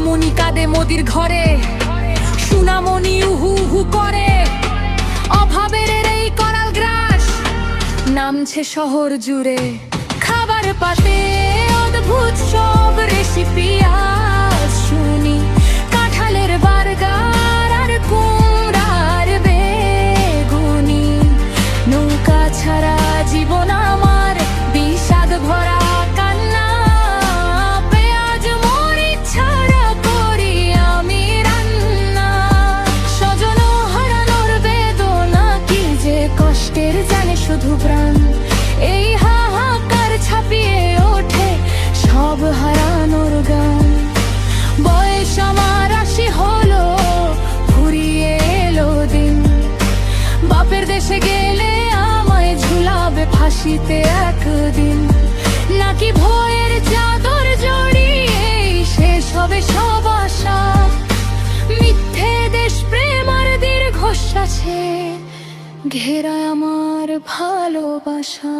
মণি কাঁদে মোদির ঘরে, সোনামণি উহু উহু করে, অভাবের এই করাল গ্রাস নামছে শহর জুড়ে। খাবার পাতে অদ্ভুত সব রেসিপি আজ শুনি, কাঁঠালের বার্গার আর কুমড়ার বেগুনি। নৌকা ছাড়া জীবন আমার বিষাদ ভরা কান্না, পেঁয়াজ মরিচ ছাড়া করি আমি রান্না। স্বজন হারানোর বেদনা কি যে কষ্টের জানে শুধু প্রাণ, এই হাহাকার ছাপিয়ে ওঠে সব হারানোর গান। বয়স আমার ৮০ হলো, ফুরিয়ে এলো দিন, বাপের দেশে গেলে আমায় ঝুলাবে ফাঁসিতে একদিন। নাকি ভয়ের চাদর জড়িয়ে শেষ হবে সব আশা, মিথ্যে দেশ প্রেম আর দীর্ঘশ্বাসে ঘেরা আমার ভালোবাসা।